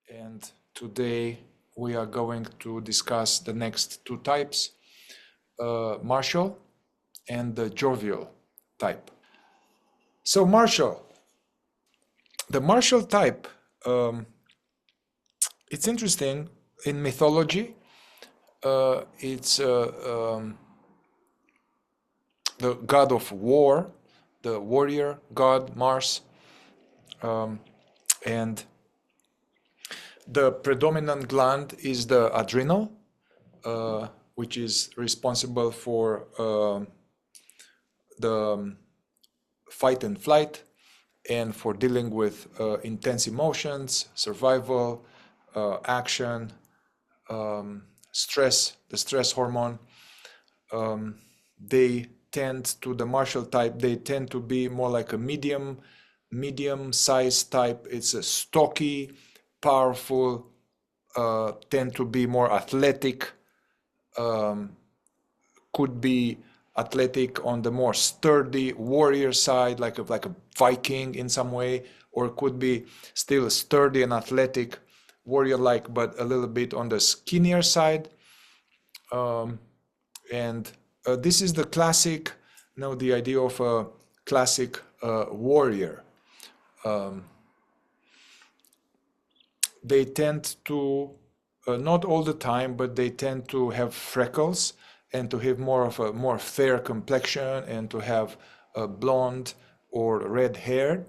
And today we are going to discuss the next two types, martial and the jovial type. So martial, the martial type, it's interesting. In mythology, it's the god of war, the warrior god Mars, and the predominant gland is the adrenal, which is responsible for the fight and flight and for dealing with intense emotions, survival, action, stress, the stress hormone. They tend to, the martial type, they tend to be more like a medium-sized type. It's a stocky, powerful, tend to be more athletic, could be athletic on the more sturdy warrior side, like a Viking in some way, or could be still sturdy and athletic, warrior-like, but a little bit on the skinnier side. This is the classic, the idea of a classic warrior. They tend to, not all the time, but they tend to have freckles and to have more of a more fair complexion and to have blonde or red hair.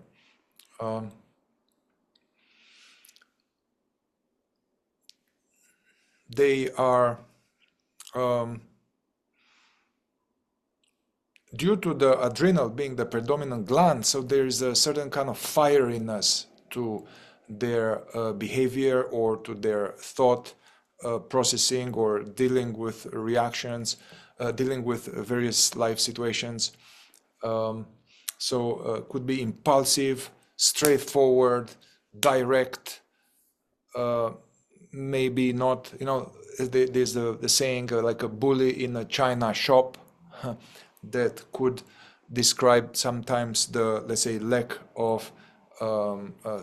They are, due to the adrenal being the predominant gland, so there is a certain kind of fieriness to their behavior or to their thought processing or dealing with reactions, dealing with various life situations. Could be impulsive, straightforward, direct, maybe not, there's the saying like a bully in a china shop that could describe sometimes the, let's say, lack of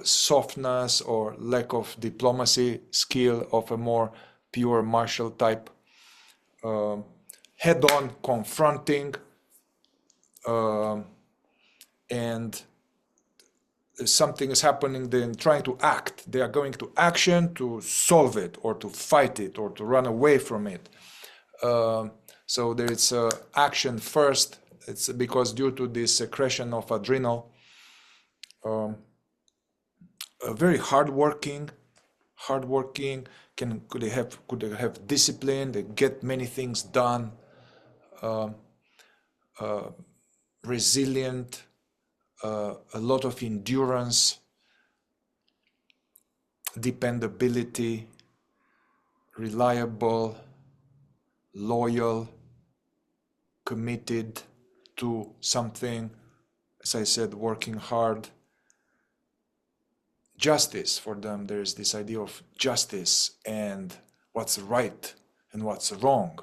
softness or lack of diplomacy skill of a more pure martial type. Head-on, confronting, and something is happening, then trying to act. They are going to action to solve it or to fight it or to run away from it. So there is action first. It's because due to this secretion of adrenal, very hardworking, could have discipline. They get many things done. Resilient, a lot of endurance, dependability, reliable, loyal, committed to something, as I said, working hard. Justice for them, there's this idea of justice and what's right and what's wrong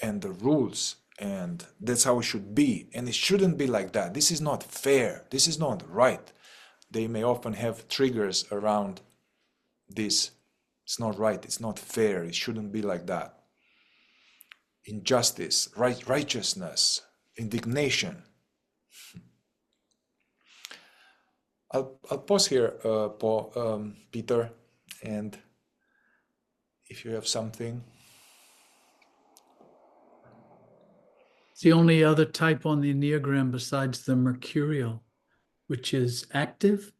and the rules, and that's how it should be, and it shouldn't be like that. This is not fair, this is not right. They may often have triggers around this. It's not right, it's not fair, it shouldn't be like that. Injustice, righteousness, indignation. I'll pause here, Paul, Peter, and if you have something. It's the only other type on the enneagram besides the mercurial, which is active,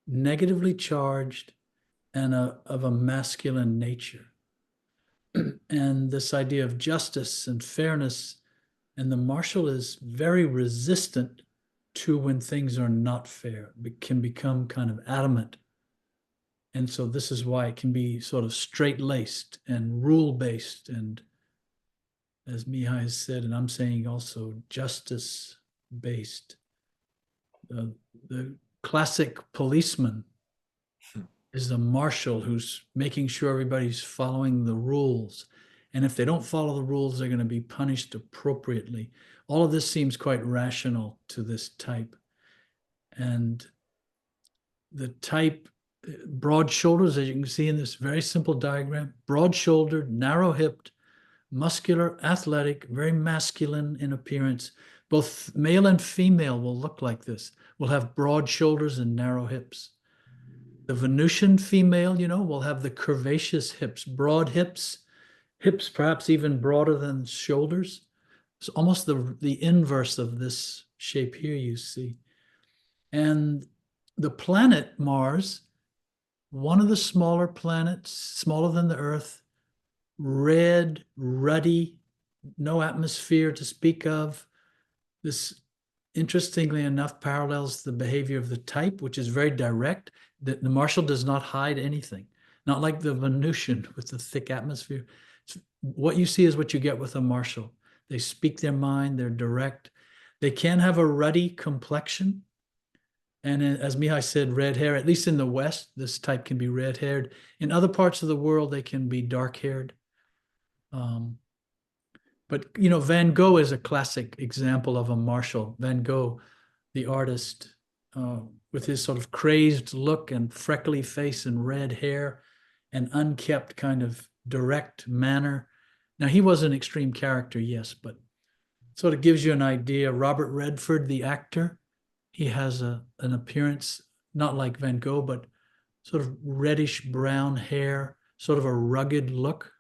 negatively charged, and of a masculine nature. And this idea of justice and fairness, and the martial is very resistant to when things are not fair. It can become kind of adamant. And so this is why it can be sort of straight-laced and rule-based, and as Mihai has said, and I'm saying also, justice-based. The classic policeman is the marshal who's making sure everybody's following the rules. And if they don't follow the rules, they're going to be punished appropriately. All of this seems quite rational to this type. And the type broad shoulders, as you can see in this very simple diagram, broad-shouldered, narrow-hipped, muscular, athletic, very masculine in appearance. Both male and female will look like this, will have broad shoulders and narrow hips. The Venusian female, will have the curvaceous hips, broad hips, hips perhaps even broader than shoulders. It's almost the inverse of this shape here you see. And the planet Mars, one of the smaller planets, smaller than the Earth, red, ruddy, no atmosphere to speak of. This, interestingly enough, parallels the behavior of the type, which is very direct. The Martial does not hide anything, not like the Venusian with the thick atmosphere. What you see is what you get with a Martial. They speak their mind, they're direct. They can have a ruddy complexion. And as Mihai said, red hair, at least in the West, this type can be red-haired. In other parts of the world, they can be dark-haired. But, Van Gogh is a classic example of a Martial. Van Gogh, the artist, with his sort of crazed look and freckly face and red hair and unkept kind of direct manner. Now, he was an extreme character, yes, but sort of gives you an idea. Robert Redford, the actor, he has an appearance not like Van Gogh, but sort of reddish brown hair, sort of a rugged look,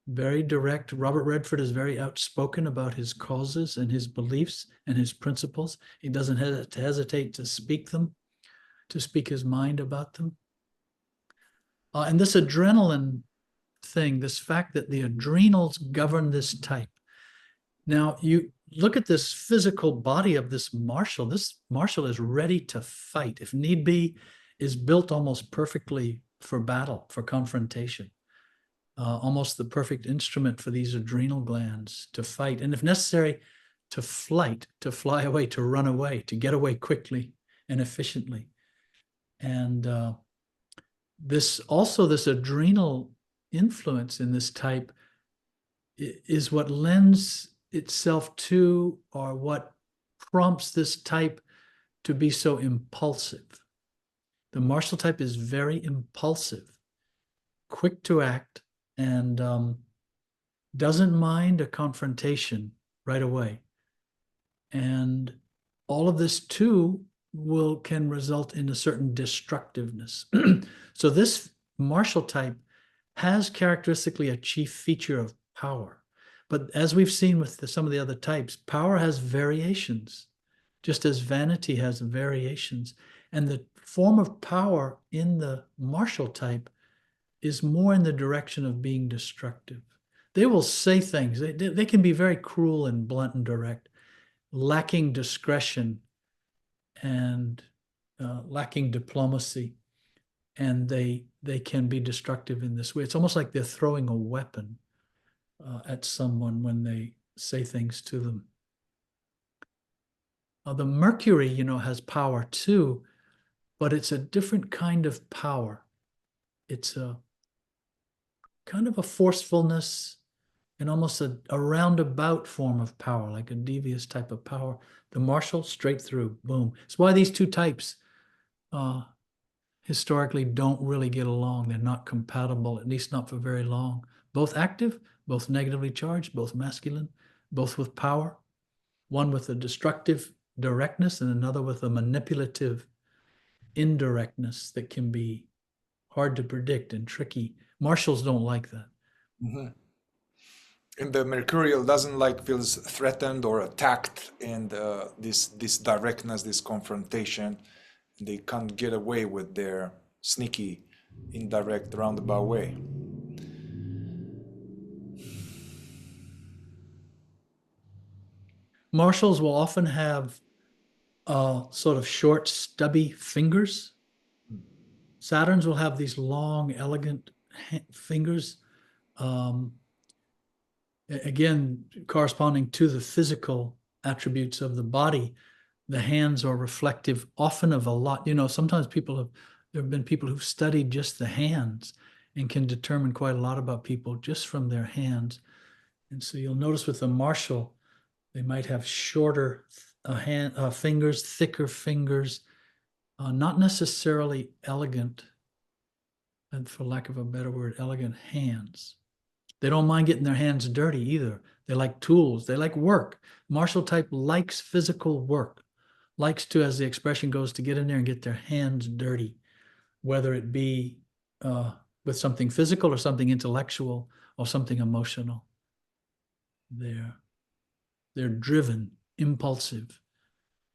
very direct. Robert Redford is very outspoken about his causes and his beliefs and his principles. He doesn't hesitate to speak them, to speak his mind about them. And this adrenaline thing, this fact that the adrenals govern this type. Now, you look at this physical body of this Martial. This Martial is ready to fight. If need be, is built almost perfectly for battle, for confrontation. Almost the perfect instrument for these adrenal glands to fight. And if necessary, to flight, to fly away, to run away, to get away quickly and efficiently. And this adrenal influence in this type is what lends itself to, or what prompts this type to be so impulsive. The Martial type is very impulsive, quick to act, and doesn't mind a confrontation right away. And all of this too can result in a certain destructiveness. So this Martial type has characteristically a chief feature of power. But as we've seen with some of the other types, power has variations, just as vanity has variations. And the form of power in the Martial type is more in the direction of being destructive. They will say things. They can be very cruel and blunt and direct, lacking discretion and lacking diplomacy. And they can be destructive in this way. It's almost like they're throwing a weapon at someone when they say things to them. The Mercury, has power too, but it's a different kind of power. It's a kind of a forcefulness and almost a roundabout form of power, like a devious type of power. The Martial, straight through, boom. It's why these two types historically don't really get along. They're not compatible, at least not for very long. Both active, both negatively charged, both masculine, both with power, one with a destructive directness and another with a manipulative indirectness that can be hard to predict and tricky. Martials don't like that. Mm-hmm. And the Mercurial doesn't feels threatened or attacked, and this directness, this confrontation, they can't get away with their sneaky, indirect, roundabout way. Martials will often have sort of short, stubby fingers. Saturns will have these long, elegant fingers. Again, corresponding to the physical attributes of the body, the hands are reflective often of a lot. Sometimes there have been people who've studied just the hands and can determine quite a lot about people just from their hands. And so you'll notice with the Martial, they might have shorter fingers, thicker fingers, not necessarily elegant, and for lack of a better word, elegant hands. They don't mind getting their hands dirty either. They like tools. They like work. Martial type likes physical work, likes to, as the expression goes, to get in there and get their hands dirty, whether it be with something physical or something intellectual or something emotional. They're driven, impulsive,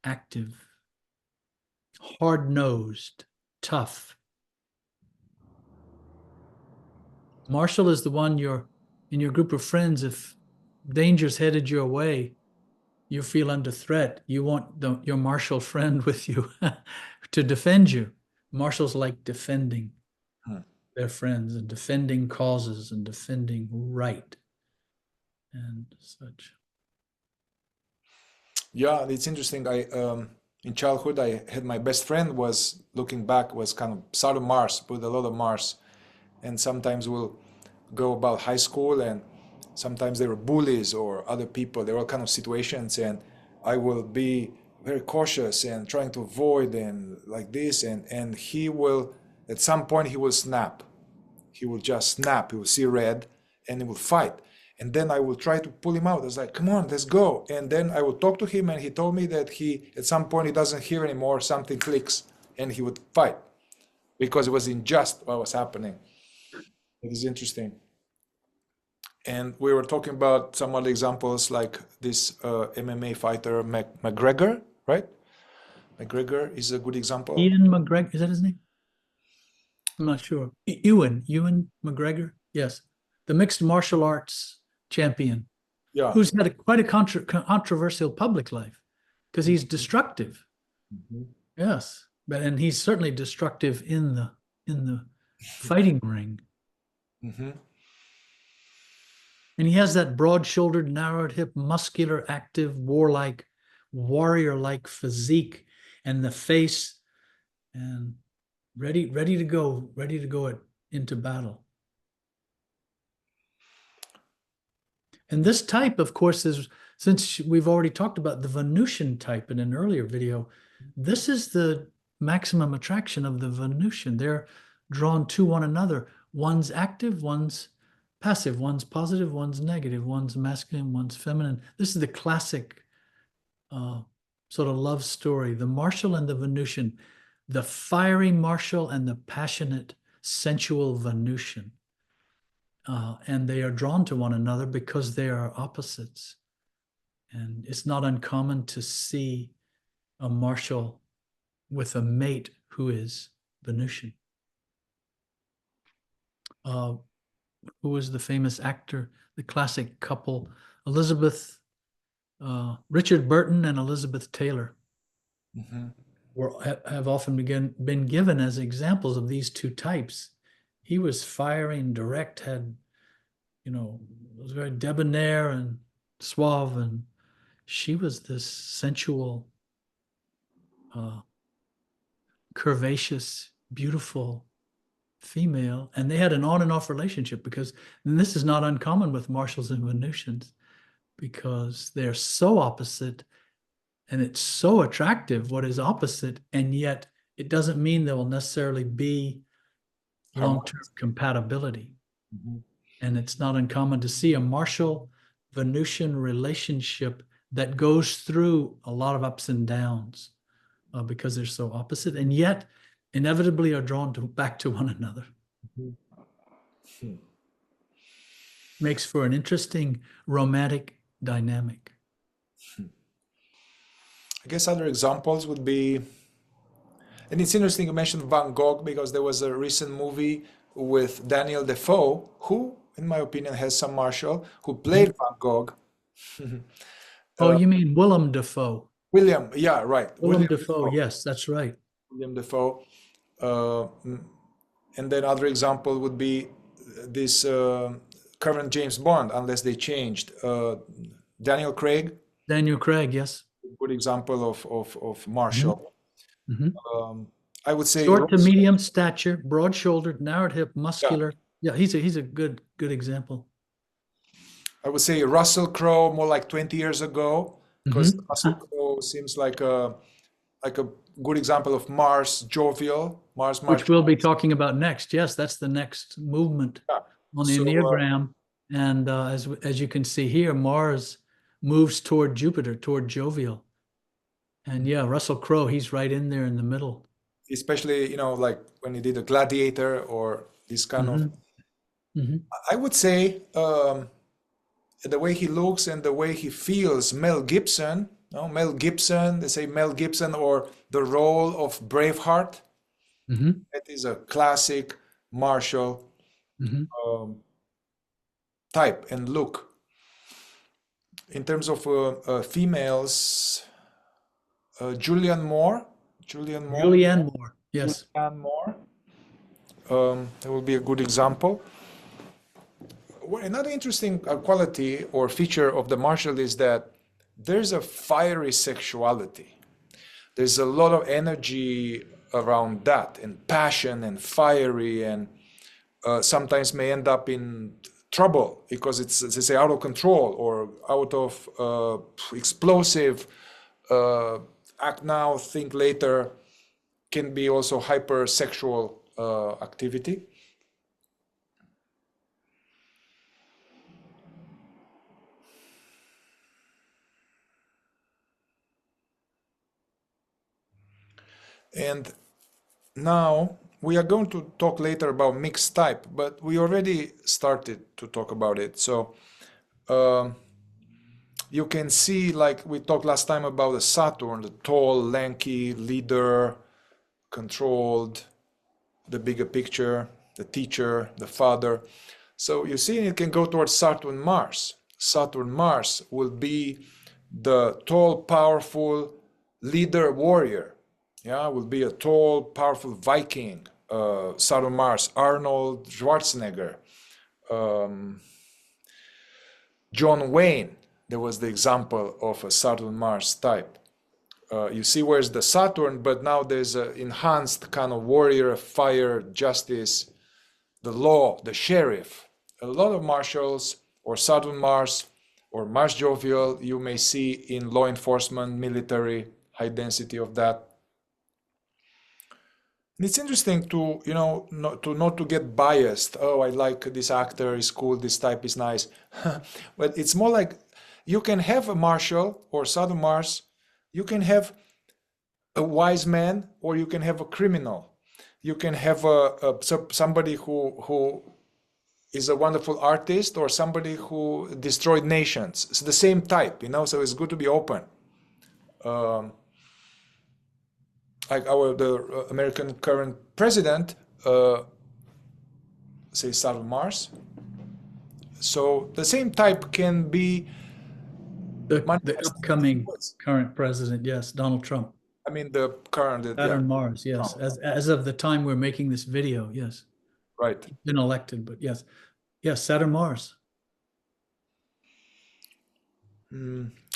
active, hard-nosed, tough. Martial is the one you're in your group of friends. If danger's headed your way, you feel under threat. You want your martial friend with you to defend you. Martials like defending their friends and defending causes and defending right and such. Yeah, it's interesting. I in childhood I had my best friend was looking back was kind of South of Mars with a lot of Mars, and sometimes we'll go about high school and sometimes there were bullies or other people. There were all kind of situations, and I will be very cautious and trying to avoid and like this, and he will at some point he will snap. He will just snap. He will see red and he will fight. And then I will try to pull him out. I was like, come on, let's go. And then I will talk to him, and he told me that he, at some point, he doesn't hear anymore, something clicks, and he would fight because it was unjust what was happening. It is interesting. And we were talking about some other examples like this MMA fighter, McGregor, right? McGregor is a good example. Ian McGregor, is that his name? I'm not sure. Ewan McGregor, yes. The mixed martial arts champion, Yeah. who's had quite a controversial public life because he's destructive. Yes, and he's certainly destructive in the fighting ring. And he has that broad-shouldered, narrowed-hip, muscular, active, warlike, warrior-like physique, and the face, and ready to go into battle. And this type, of course, is, since we've already talked about the Venusian type in an earlier video, this is the maximum attraction of the Venusian. They're drawn to one another. One's active, one's passive, one's positive, one's negative, one's masculine, one's feminine. This is the classic sort of love story, the martial and the Venusian, the fiery martial and the passionate, sensual Venusian. And they are drawn to one another because they are opposites. And it's not uncommon to see a martial with a mate who is Venusian. Who was the famous actor, the classic couple, Richard Burton and Elizabeth Taylor, have often been given as examples of these two types. He was fiery and direct, was very debonair and suave, and she was this sensual, curvaceous, beautiful female, and they had an on and off relationship and this is not uncommon with martials and Venusians, because they're so opposite, and it's so attractive what is opposite, and yet it doesn't mean there will necessarily be long-term compatibility. And it's not uncommon to see a martial Venusian relationship that goes through a lot of ups and downs because they're so opposite, and yet inevitably are drawn back to one another. Makes for an interesting romantic dynamic. I guess other examples would be, and it's interesting you mentioned Van Gogh, because there was a recent movie with Daniel Defoe, who, in my opinion, has some martial, who played Van Gogh. Oh, you mean Willem Dafoe? William, yeah, right. Willem Dafoe, yes, that's right. William Dafoe. And then other example would be this current James Bond, unless they changed. Daniel Craig. Daniel Craig, yes. Good example of martial. I would say short to medium stature, broad-shouldered, narrowed hip, muscular. Yeah, he's a good example. I would say Russell Crowe more like 20 years ago, because Russell Crowe seems like a good example of Mars, jovial, Mars, which we'll be talking about next. Yes, that's the next movement yeah. on the So, enneagram. And as you can see here, Mars moves toward Jupiter, toward jovial. And yeah, Russell Crowe, he's right in there in the middle. especially, like when he did a Gladiator or this kind of, I would say, the way he looks and the way he feels, Mel Gibson, Mel Gibson, they say Mel Gibson, or the role of Braveheart. That is a classic martial type and look. In terms of females, Julianne Moore. Julianne Moore, yes. Julianne Moore. That will be a good example. Another interesting quality or feature of the martial is that there's a fiery sexuality. There's a lot of energy around that, and passion and fiery, and sometimes may end up in trouble because it's, as they say, out of control or out of explosive, act now, think later, can be also hypersexual activity. And now we are going to talk later about mixed type, but we already started to talk about it. So you can see, like we talked last time about the Saturn, the tall, lanky leader, controlled, the bigger picture, the teacher, the father. So you see it can go towards Saturn, Mars. Saturn, Mars will be the tall, powerful leader, warrior. Yeah, will be a tall, powerful Viking. Saturn, Mars, Arnold Schwarzenegger, John Wayne. There was the example of a Saturn, Mars type. You see where's the Saturn, but now there's an enhanced kind of warrior, fire, justice, the law, the sheriff. A lot of marshals or Saturn, Mars or Mars jovial you may see in law enforcement, military, high density of that. And it's interesting to, not to get biased. Oh, I like this actor, is cool, this type is nice. But it's more like you can have a marshal or Saturn Mars, you can have a wise man, or you can have a criminal. You can have somebody who is a wonderful artist, or somebody who destroyed nations. It's the same type, so it's good to be open. Like the American current president, say Saturn Mars. So the same type can be the upcoming current president, yes, Donald Trump. I mean the current Saturn Mars, yes. As of the time we're making this video, yes. Right. He's been elected, but yes. Yes, Saturn Mars.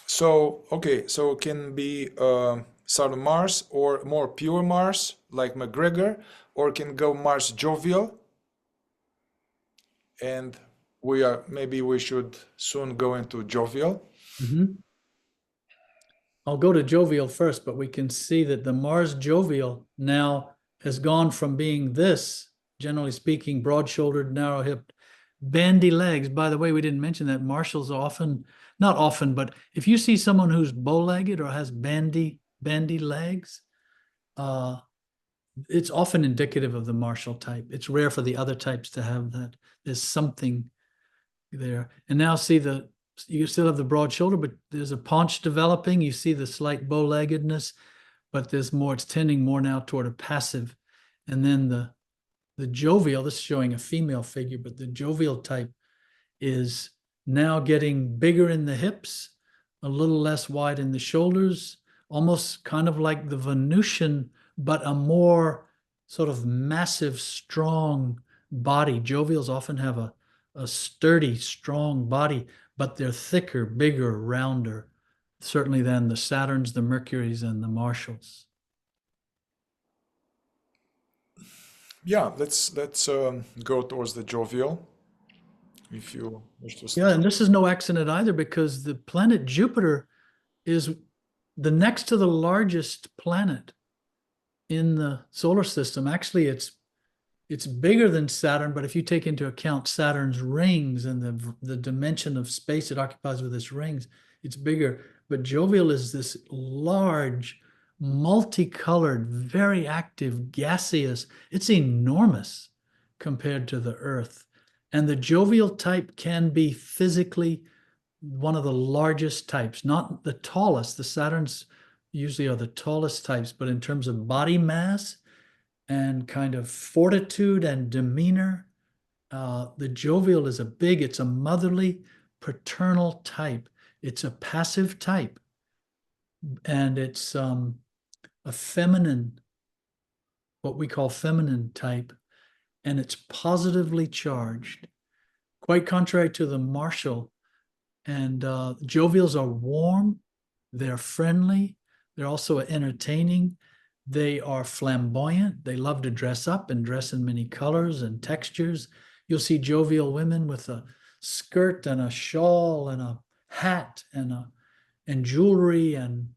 So okay, so it can be Saturn Mars or more pure Mars like McGregor, or can go Mars jovial. And maybe we should soon go into jovial. I'll go to jovial first, but we can see that the Mars jovial now has gone from being this, generally speaking, broad-shouldered, narrow-hipped, bandy legs. By the way, we didn't mention that marshals often, not often, but if you see someone who's bow-legged or has bandy legs, it's often indicative of the martial type. It's rare for the other types to have that. There's something there. And now see you still have the broad shoulder, but there's a paunch developing. You see the slight bow-leggedness, but it's tending more now toward a passive. And then the jovial, this is showing a female figure, but the jovial type is now getting bigger in the hips, a little less wide in the shoulders, almost kind of like the Venusian, but a more sort of massive, strong body. Jovials often have a sturdy, strong body, but they're thicker, bigger, rounder, certainly than the Saturns, the Mercuries, and the Marshals. Yeah, let's go towards the jovial, if you wish to. Yeah, and this is no accident either, because the planet Jupiter is the next to the largest planet in the solar system. Actually, it's bigger than Saturn, but if you take into account Saturn's rings and the dimension of space it occupies with its rings, it's bigger. But jovial is this large, multicolored, very active, gaseous. It's enormous compared to the Earth. And the jovial type can be physically one of the largest types, not the tallest. The Saturns usually are the tallest types, but in terms of body mass and kind of fortitude and demeanor, the jovial is it's a motherly, paternal type. It's a passive type, and it's a feminine, what we call feminine type, and it's positively charged. Quite contrary to the martial. And jovials are warm, they're friendly, they're also entertaining, they are flamboyant, they love to dress up and dress in many colors and textures. You'll see jovial women with a skirt and a shawl and a hat and jewelry and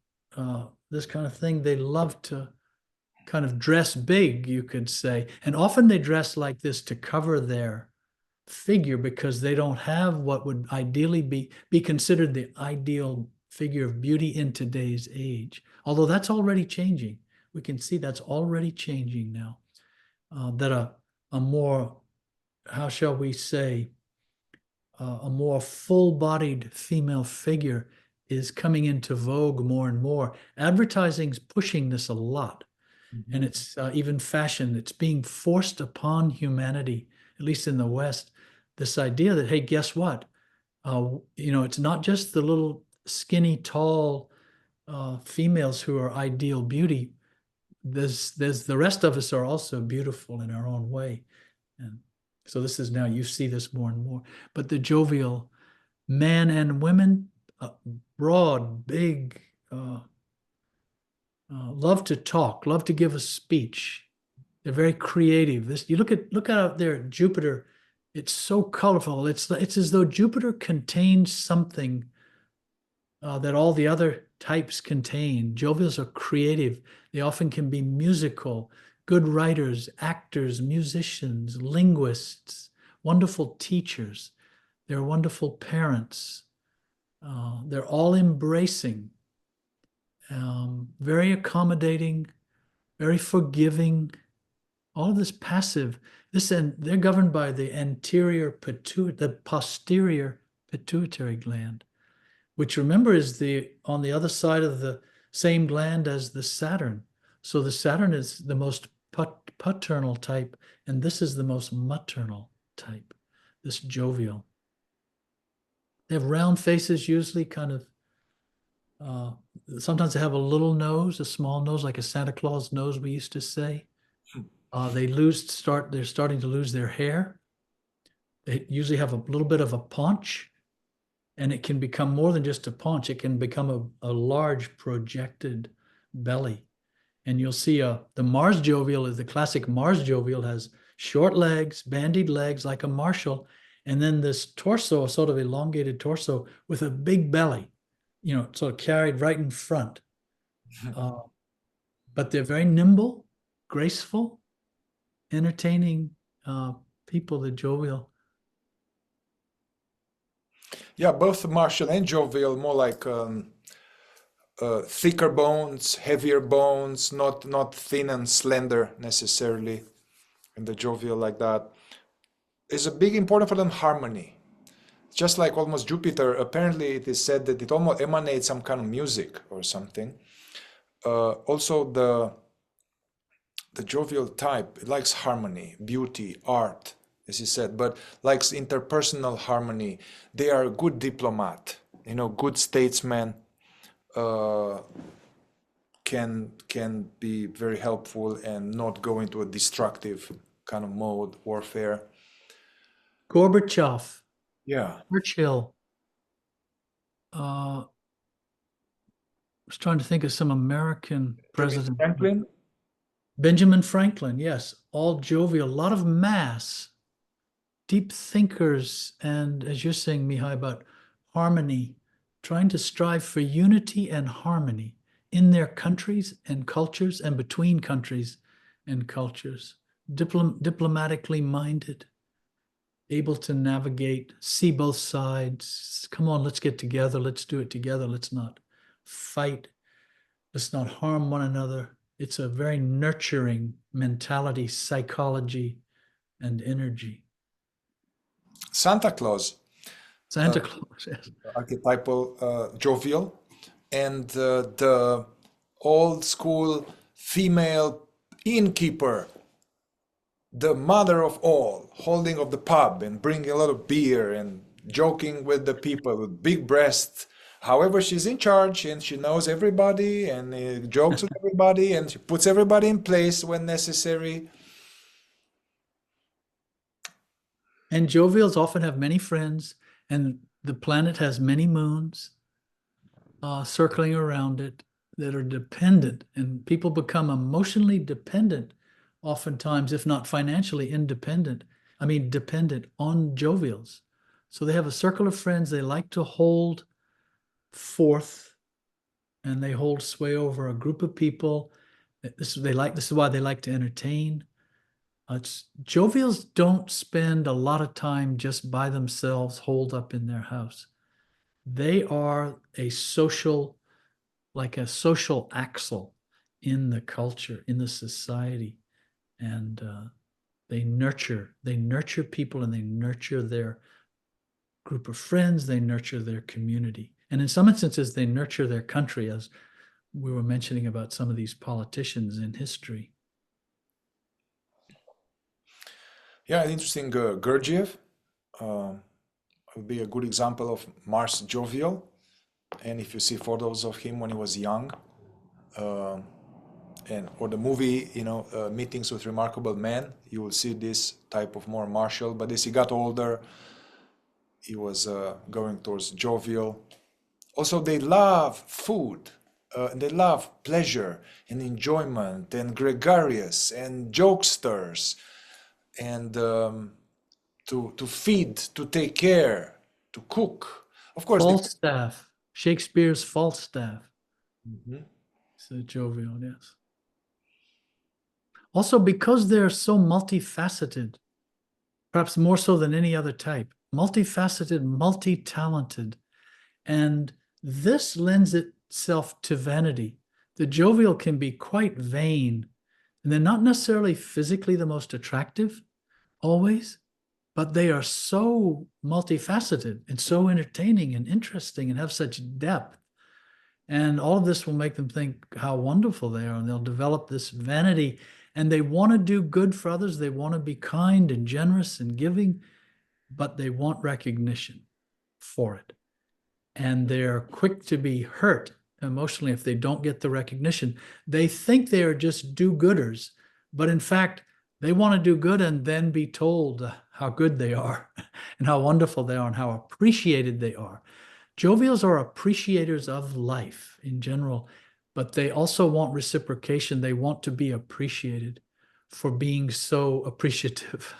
this kind of thing. They love to kind of dress big, you could say. And often they dress like this to cover their figure because they don't have what would ideally be considered the ideal figure of beauty in today's age. Although that's already changing. We can see that's already changing now. That a more, how shall we say, a more full-bodied female figure is coming into vogue more and more. Advertising's pushing this a lot. And it's even fashion. It's being forced upon humanity, at least in the West, this idea that, hey, guess what? It's not just the little skinny, tall females who are ideal beauty. There's the rest of us are also beautiful in our own way. And so this is now, you see this more and more. But the jovial man and women, broad, big, love to talk, love to give a speech. They're very creative. You look out there at Jupiter. It's so colorful. It's as though Jupiter contains something that all the other types contain. Jovials are creative. They often can be musical, good writers, actors, musicians, linguists, wonderful teachers. They're wonderful parents. They're all embracing, very accommodating, very forgiving. All of this passive, and they're governed by the posterior pituitary gland, which remember is on the other side of the same gland as the Saturn. So the Saturn is the most paternal type, and this is the most maternal type, this jovial. They have round faces, usually kind of, sometimes they have a little nose, a small nose, like a Santa Claus nose, we used to say. They're starting to lose their hair. They usually have a little bit of a paunch, and it can become more than just a paunch. It can become a large projected belly. And you'll see the Mars jovial is the classic Mars jovial, has short legs, bandied legs like a martial, and then this torso, a sort of elongated torso with a big belly, sort of carried right in front. But they're very nimble, graceful, entertaining people, the jovial. Yeah, both martial and jovial, more like thicker bones, heavier bones, not thin and slender necessarily. And the jovial like that is a big important for them harmony. Just like almost Jupiter, apparently it is said that it almost emanates some kind of music or something. Also the jovial type, it likes harmony, beauty, art, as you said, but likes interpersonal harmony. They are a good diplomat, good statesman, can be very helpful and not go into a destructive kind of mode, warfare. Gorbachev, Yeah. Churchill. I was trying to think of some American president. Franklin? Benjamin Franklin, yes, all jovial, a lot of mass, deep thinkers, and as you're saying, Mihai, about harmony, trying to strive for unity and harmony in their countries and cultures and between countries and cultures, diplomatically minded, able to navigate, see both sides. Come on, let's get together. Let's do it together. Let's not fight. Let's not harm one another. It's a very nurturing mentality, psychology, and energy. Santa Claus, Santa Claus, yes. archetypal, jovial, and the old school female innkeeper, the mother of all, holding of the pub and bringing a lot of beer and joking with the people with big breasts. However, she's in charge and she knows everybody and jokes with everybody and she puts everybody in place when necessary. And jovials often have many friends, and the planet has many moons circling around it that are dependent, and people become emotionally dependent, oftentimes, if not financially independent. I mean, dependent on jovials. So they have a circle of friends they like to hold forth, and they hold sway over a group of people. This is why they like to entertain. Jovials don't spend a lot of time just by themselves, holed up in their house. They are like a social axle in the culture, in the society, and they nurture people, and they nurture their group of friends. They nurture their community, and in some instances, they nurture their country, as we were mentioning about some of these politicians in history. Yeah, interesting. Gurdjieff would be a good example of Mars jovial. And if you see photos of him when he was young, and or the movie, Meetings with Remarkable Men, you will see this type of more martial. But as he got older, he was going towards jovial. Also, they love food. And they love pleasure and enjoyment and gregarious and jokesters and to feed, to take care, to cook. Of course, Falstaff, Shakespeare's Falstaff. Mhm. So jovial, yes. Also, because they're so multifaceted, perhaps more so than any other type, multifaceted, multi-talented, and this lends itself to vanity. The jovial can be quite vain, and they're not necessarily physically the most attractive always, but they are so multifaceted and so entertaining and interesting and have such depth. And all of this will make them think how wonderful they are, and they'll develop this vanity, and they want to do good for others. They want to be kind and generous and giving, but they want recognition for it. And they're quick to be hurt emotionally if they don't get the recognition. They think they are just do-gooders, but in fact, they want to do good and then be told how good they are and how wonderful they are and how appreciated they are. Jovials are appreciators of life in general, but they also want reciprocation. They want to be appreciated for being so appreciative.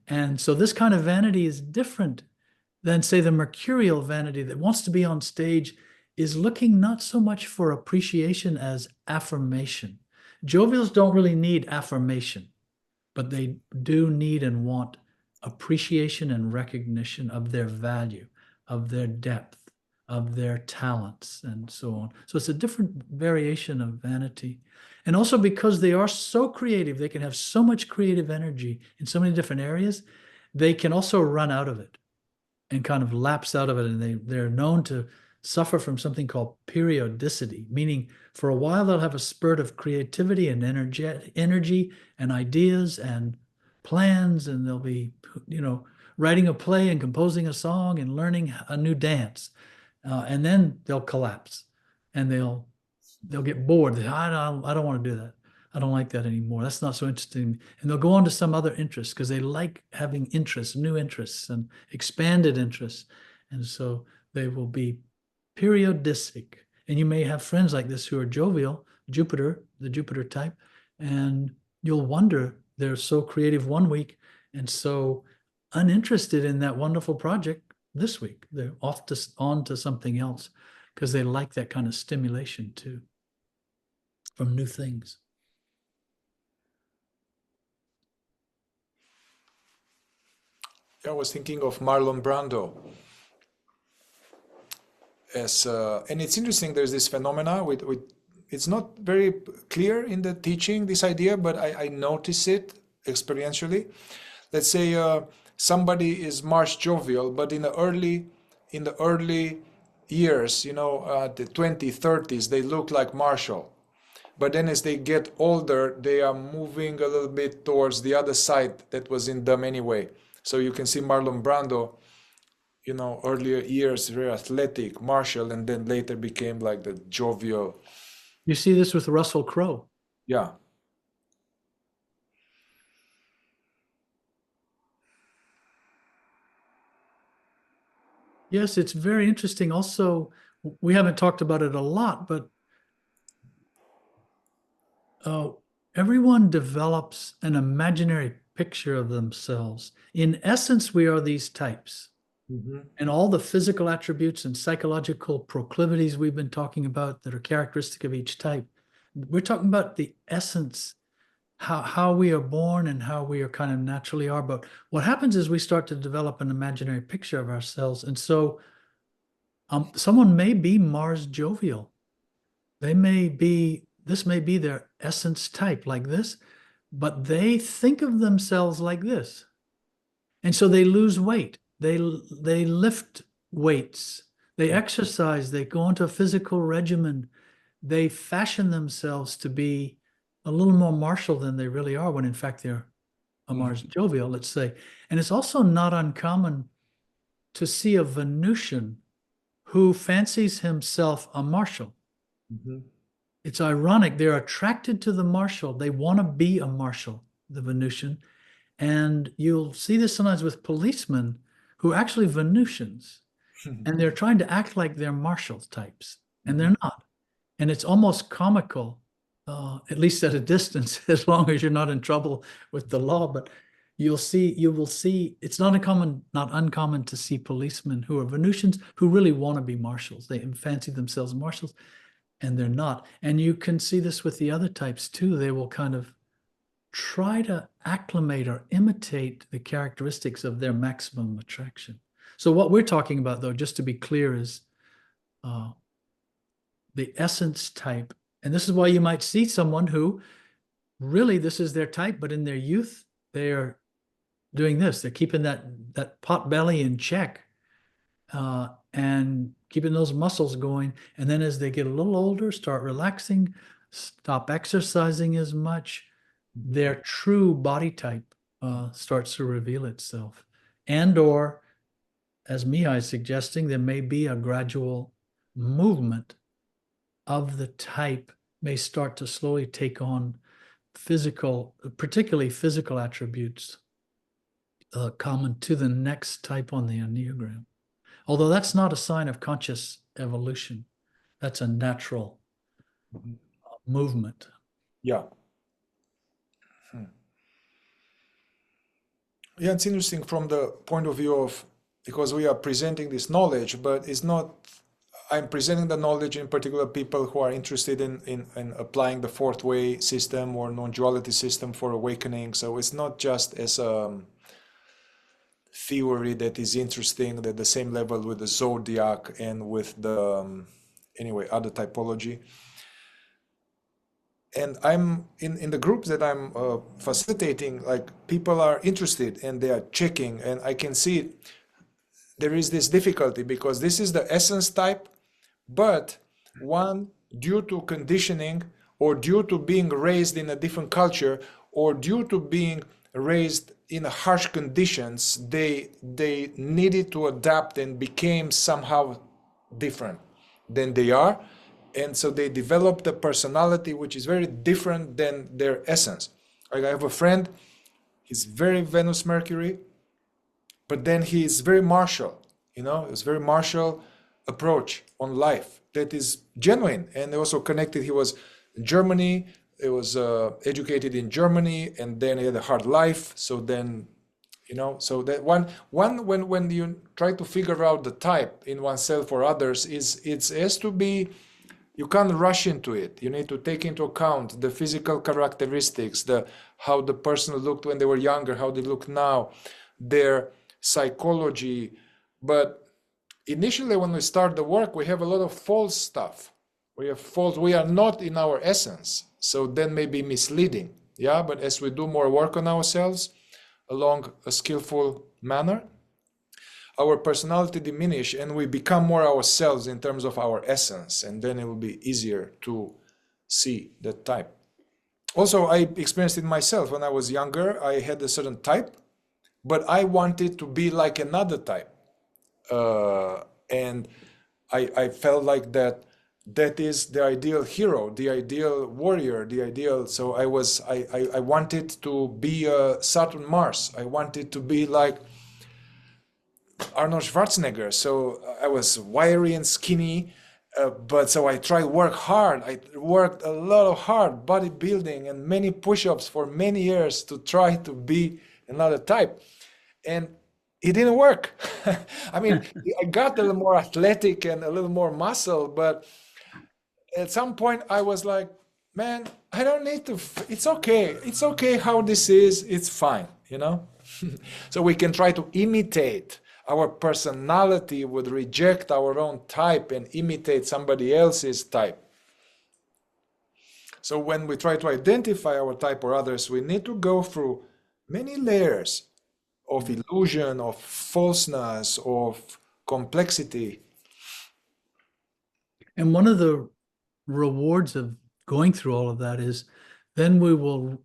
And so this kind of vanity is different than, say, the mercurial vanity that wants to be on stage, is looking not so much for appreciation as affirmation. Jovials don't really need affirmation, but they do need and want appreciation and recognition of their value, of their depth, of their talents, and so on. So it's a different variation of vanity. And also because they are so creative, they can have so much creative energy in so many different areas, they can also run out of it and kind of lapse out of it. And they're known to suffer from something called periodicity, meaning for a while they'll have a spurt of creativity and energy and ideas and plans, and they'll be, writing a play and composing a song and learning a new dance. And then they'll collapse and they'll get bored. I don't want to do that. I don't like that anymore. That's not so interesting. And they'll go on to some other interests because they like having interests, new interests and expanded interests. And so they will be periodistic. And you may have friends like this who are jovial, the Jupiter type, and you'll wonder they're so creative one week and so uninterested in that wonderful project this week. They're on to something else because they like that kind of stimulation too. from new things. I was thinking of Marlon Brando as, and it's interesting. There's this phenomena with it's not very clear in the teaching, this idea, but I notice it experientially. Let's say somebody is Mars jovial, but in the early years, the 20s, 30s, they look like Marshall. But then as they get older, they are moving a little bit towards the other side that was in them anyway. So you can see Marlon Brando, earlier years, very athletic, martial, and then later became like the jovial. You see this with Russell Crowe. Yeah. Yes, it's very interesting. Also, we haven't talked about it a lot, but everyone develops an imaginary picture of themselves. In essence, we are these types. Mm-hmm. And all the physical attributes and psychological proclivities we've been talking about that are characteristic of each type. We're talking about the essence, how we are born and how we are kind of naturally are. But what happens is we start to develop an imaginary picture of ourselves. And so someone may be Mars jovial. This may be their essence type like this, but they think of themselves like this. And so they lose weight. They lift weights. They exercise. They go into a physical regimen. They fashion themselves to be a little more martial than they really are when in fact they're a Mars jovial, let's say. And it's also not uncommon to see a Venusian who fancies himself a martial. Mm-hmm. It's ironic. They're attracted to the martial. They want to be a martial, the Venusian. And you'll see this sometimes with policemen who are actually Venusians. And they're trying to act like they're martial types. And they're not. And it's almost comical, at least at a distance, as long as you're not in trouble with the law. But you will see, it's not uncommon to see policemen who are Venusians who really want to be marshals. They fancy themselves marshals, and they're not. And you can see this with the other types too. They will kind of try to acclimate or imitate the characteristics of their maximum attraction. So what we're talking about, though, just to be clear, is the essence type. And this is why you might see someone who really this is their type, but in their youth, they are doing this. They're keeping that pot belly in check and keeping those muscles going. And then as they get a little older, start relaxing, stop exercising as much, their true body type starts to reveal itself. And or, as Mihai is suggesting, there may be a gradual movement of the type may start to slowly take on particularly physical attributes common to the next type on the enneagram. Although that's not a sign of conscious evolution. That's a natural movement. Yeah. Yeah, it's interesting from the point of view of, because we are presenting this knowledge, but it's not, I'm presenting the knowledge in particular people who are interested in applying the fourth way system or non-duality system for awakening. So it's not just as a theory that is interesting at the same level with the zodiac and with the, other typology. And I'm in the groups that I'm facilitating, like people are interested and they are checking, and I can see there is this difficulty because this is the essence type, but one, due to conditioning or due to being raised in a different culture or due to being raised in harsh conditions, they needed to adapt and became somehow different than they are. And so they developed a personality which is very different than their essence. Like I have a friend, he's very Venus Mercury, but then he's very martial, it's very martial approach on life that is genuine and also connected. He was in Germany, he was educated in Germany, and then he had a hard life. So then, so that when you try to figure out the type in oneself or others, it has to be, You can't rush into it. You need to take into account the physical characteristics, how the person looked when they were younger, how they look now, their psychology. But initially, when we start the work, we have a lot of false stuff. We are not in our essence. So then may be misleading. Yeah, but as we do more work on ourselves along a skillful manner, our personality diminish and we become more ourselves in terms of our essence, and then it will be easier to see that type. Also, I experienced it myself. When I was younger, I had a certain type, but I wanted to be like another type. And I felt like that is the ideal hero, the ideal warrior, the ideal. So I wanted to be Saturn Mars. I wanted to be like Arnold Schwarzenegger. So I was wiry and skinny, but so I tried work hard. I worked a lot of hard bodybuilding and many push-ups for many years to try to be another type. And it didn't work. I mean, I got a little more athletic and a little more muscle, but at some point I was like, man, I don't need to, it's okay. It's okay how this is. It's fine, you know? So we can try to imitate. Our personality would reject our own type and imitate somebody else's type. So when we try to identify our type or others, we need to go through many layers of illusion, of falseness, of complexity. And one of the rewards of going through all of that is then we will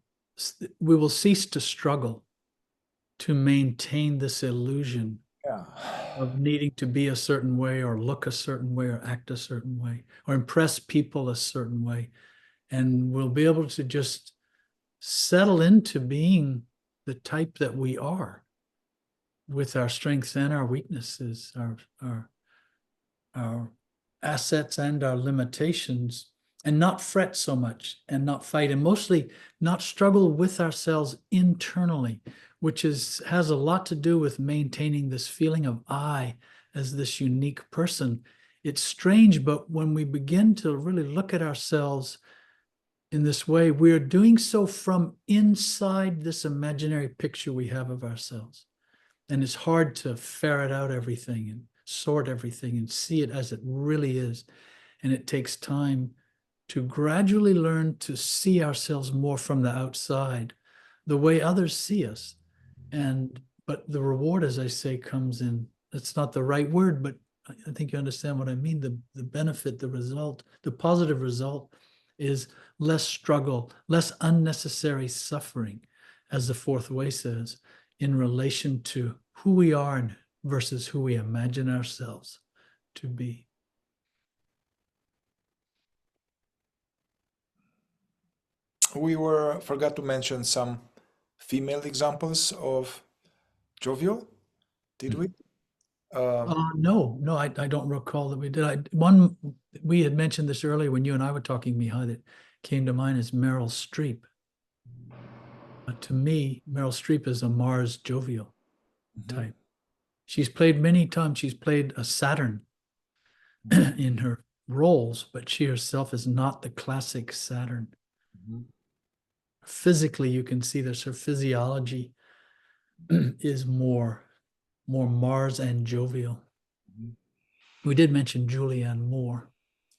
cease to struggle to maintain this illusion of needing to be a certain way or look a certain way or act a certain way or impress people a certain way. And we'll be able to just settle into being the type that we are with our strengths and our weaknesses, our assets and our limitations, and not fret so much and not fight, and mostly not struggle with ourselves internally, which has a lot to do with maintaining this feeling of I as this unique person. It's strange, but when we begin to really look at ourselves in this way, we're doing so from inside this imaginary picture we have of ourselves. And it's hard to ferret out everything and sort everything and see it as it really is. And it takes time to gradually learn to see ourselves more from the outside, the way others see us. But the reward, as I say, comes in, it's not the right word, but I think you understand what I mean. The benefit, the result, the positive result is less struggle, less unnecessary suffering, as the fourth way says, in relation to who we are versus who we imagine ourselves to be. We forgot to mention some female examples of jovial, did we? No, I don't recall that we did. We had mentioned this earlier when you and I were talking, Mihai, that came to mind is Meryl Streep. To me, Meryl Streep is a Mars jovial type. She's played many times. She's played a Saturn in her roles, but she herself is not the classic Saturn. Physically, you can see that her physiology is more Mars and jovial. We did mention Julianne Moore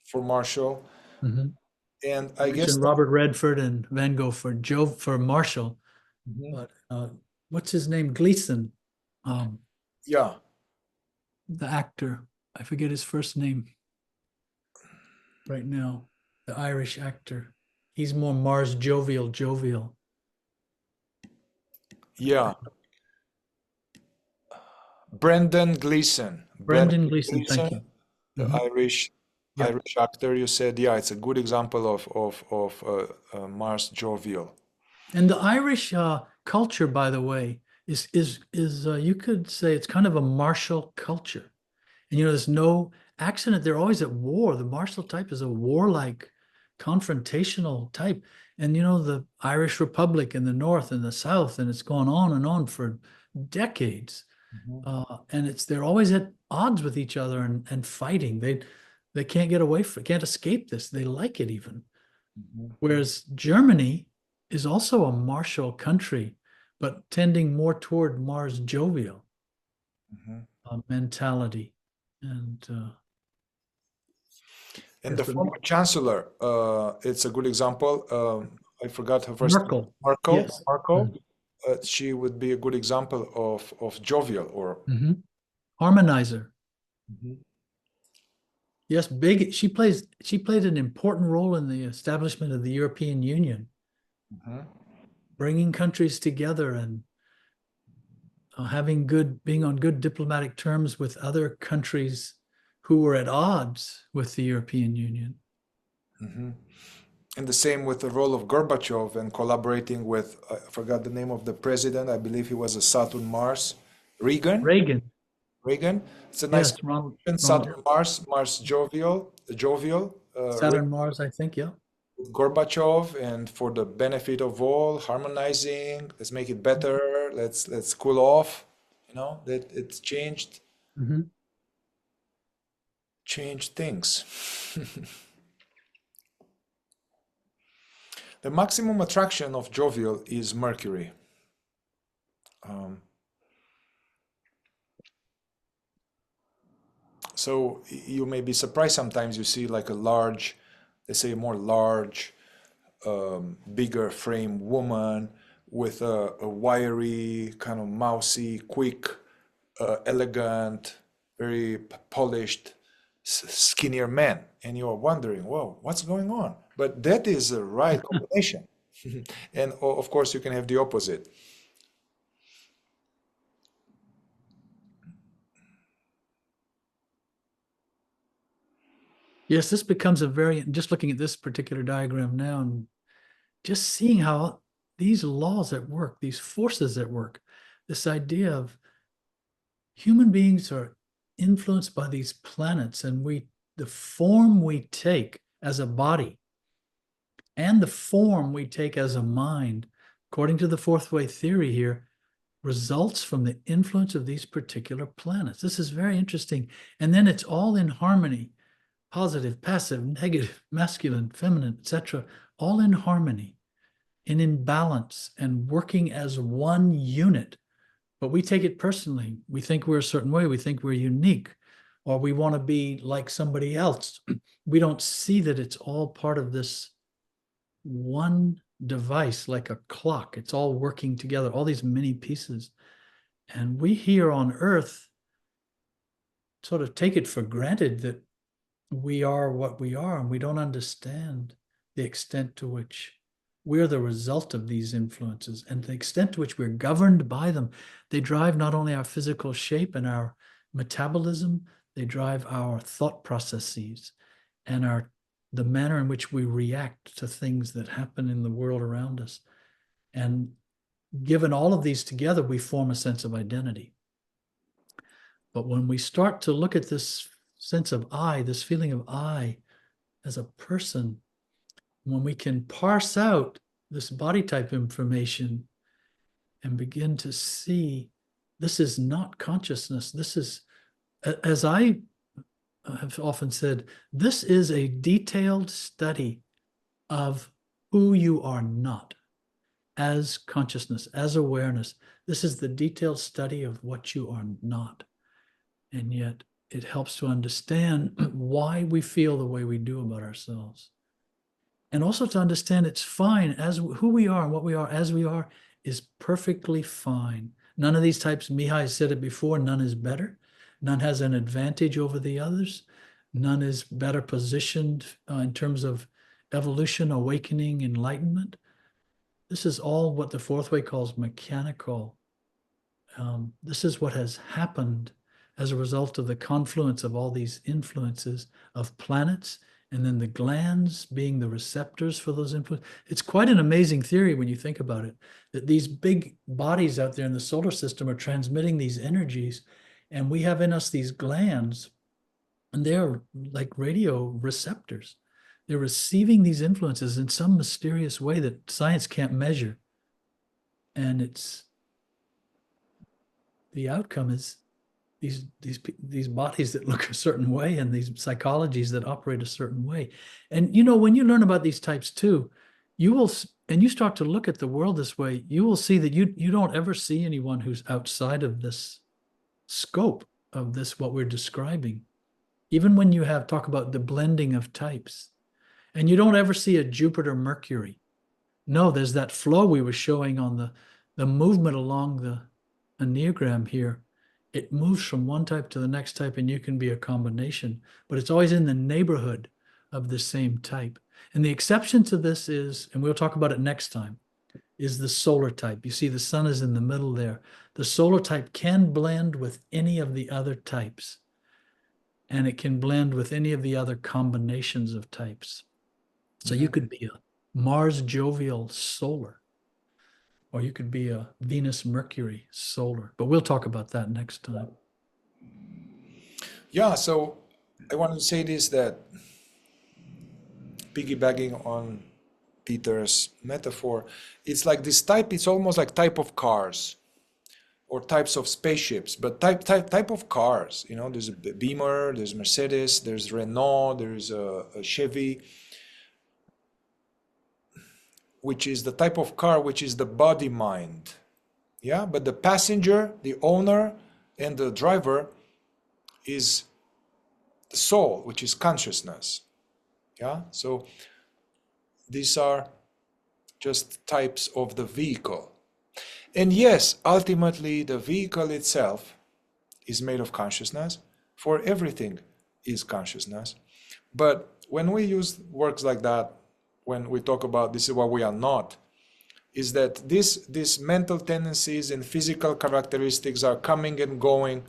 for Marshall. And I guess Robert Redford and Van Gogh for Marshall. But what's his name? Gleason. Yeah. The actor. I forget his first name right now. The Irish actor. He's more Mars jovial. Yeah. Brendan Gleeson. Brendan Gleeson, thank you. The Irish actor, you said. Yeah, it's a good example of Mars jovial. And the Irish culture, by the way, is you could say it's kind of a martial culture. And there's no accident. They're always at war. The martial type is a warlike, confrontational type. And the Irish Republic in the north and the south, and it's gone on and on for decades. And they're always at odds with each other and fighting. They can't get away from it, can't escape this. They like it even. Mhm. Whereas Germany is also a martial country, but tending more toward Mars jovial Mhm. mentality. And And yes, the but former chancellor, it's a good example. I forgot her first name. Merkel, Merkel. yes. Merkel. She would be a good example of jovial or. Mhm. Harmonizer. Mhm. Yes, big. She played an important role in the establishment of the European Union, Mhm. bringing countries together and being on good diplomatic terms with other countries who were at odds with the European Union. Mhm. And the same with the role of Gorbachev and collaborating with, I forgot the name of the president. I believe he was a Saturn Mars. Reagan. Reagan, Reagan. It's a nice yes, combination. Ronald, Saturn Mars, Mars jovial, jovial. Saturn, Mars, I think, yeah. Gorbachev, and for the benefit of all, harmonizing. Let's make it better. Let's cool off. You know that it's Mhm. changed things. The maximum attraction of jovial is Mercury. Um, so you may be surprised sometimes you see like a large, let's say more large, bigger frame woman with a wiry, kind of mousy, quick, elegant, very polished, skinnier man. And you are wondering, whoa, what's going on? But that is the right combination. And of course, you can have the opposite. Yes, this becomes a very, just looking at this particular diagram now and just seeing how these laws at work, these forces at work, this idea of human beings are influenced by these planets, and the form we take as a body and the form we take as a mind, according to the fourth way theory here, results from the influence of these particular planets. This is very interesting. And then it's all in harmony, positive, passive, negative, masculine, feminine, etc., all in harmony and in balance and working as one unit. But we take it personally. We think we're a certain way. We think we're unique, or we want to be like somebody else. We don't see that it's all part of this one device, like a clock. It's all working together, all these many pieces. And we here on Earth sort of take it for granted that we are what we are, and we don't understand the extent to which we're the result of these influences and the extent to which we're governed by them. They drive not only our physical shape and our metabolism, they drive our thought processes and the manner in which we react to things that happen in the world around us. And given all of these together, we form a sense of identity. But when we start to look at this sense of I, this feeling of I as a person, when we can parse out this body type information and begin to see this is not consciousness, this is, as I have often said, this is a detailed study of who you are not as consciousness, as awareness. This is the detailed study of what you are not. And yet it helps to understand why we feel the way we do about ourselves. And also to understand it's fine as who we are and what we are as we are is perfectly fine. None of these types, Mihai said it before, none is better. None has an advantage over the others. None is better positioned in terms of evolution, awakening, enlightenment. This is all what the fourth way calls mechanical. This is what has happened as a result of the confluence of all these influences of planets and then the glands being the receptors for those influences. It's quite an amazing theory when you think about it, that these big bodies out there in the solar system are transmitting these energies, and we have in us these glands, and they're like radio receptors. They're receiving these influences in some mysterious way that science can't measure. And the outcome is these bodies that look a certain way and these psychologies that operate a certain way. And you know, when you learn about these types too, you will, and you start to look at the world this way, you will see that you don't ever see anyone who's outside of this scope of this, what we're describing. Even when you have talk about the blending of types, and you don't ever see a Jupiter Mercury. No, there's that flow we were showing on the movement along the enneagram here. It moves from one type to the next type, and you can be a combination, but it's always in the neighborhood of the same type. And the exception to this is, and we'll talk about it next time, is the solar type. You see the sun is in the middle there. The solar type can blend with any of the other types, and it can blend with any of the other combinations of types. So you could be a Mars jovial solar, or you could be a Venus Mercury solar. But we'll talk about that next time. Yeah, so I want to say this, that piggybacking on Peter's metaphor, it's like this type, it's almost like type of cars or types of spaceships, but type of cars. You know, there's a Beamer, there's Mercedes, there's Renault, there's a Chevy, which is the type of car which is the body mind. Yeah, but the passenger, the owner, and the driver is the soul, which is consciousness. Yeah, so these are just types of the vehicle. And yes, ultimately the vehicle itself is made of consciousness, for everything is consciousness. But when we use words like that, when we talk about this is what we are not, is that these mental tendencies and physical characteristics are coming and going,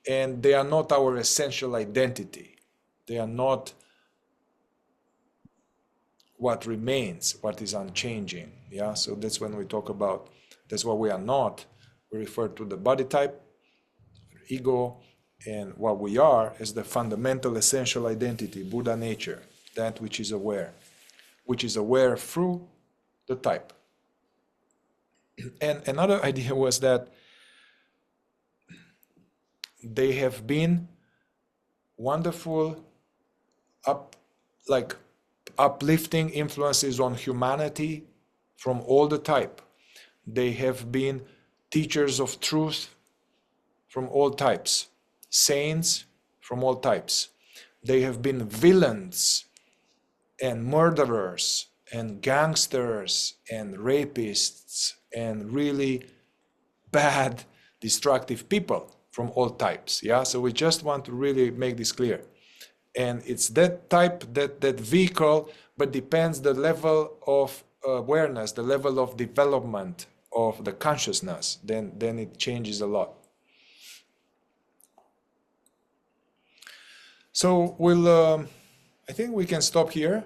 and they are not our essential identity. They are not what remains, what is unchanging. Yeah, so that's when we talk about, that's what we are not. We refer to the body type, ego, and what we are as the fundamental essential identity, Buddha nature, that which is aware through the type. And another idea was that they have been wonderful uplifting influences on humanity from all the type. They have been teachers of truth from all types, saints from all types. They have been villains and murderers and gangsters and rapists and really bad, destructive people from all types. Yeah, so we just want to really make this clear. And it's that type, that vehicle, but depends the level of awareness, the level of development of the consciousness, then it changes a lot. So we'll, I think we can stop here.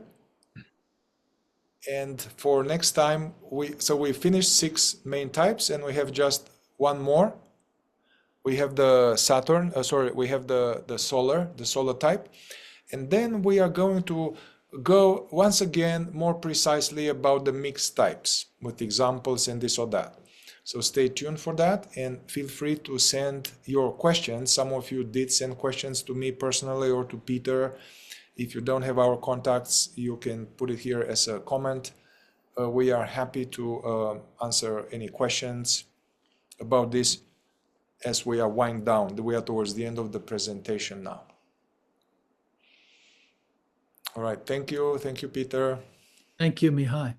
And for next time, we finished 6 main types, and we have just one more. We have the Saturn, we have the solar type. And then we are going to go once again more precisely about the mixed types with examples and this or that. So stay tuned for that, and feel free to send your questions. Some of you did send questions to me personally or to Peter. If you don't have our contacts, you can put it here as a comment. We are happy to answer any questions about this as we are winding down. We are towards the end of the presentation now. All right, thank you, Peter. Thank you, Mihai.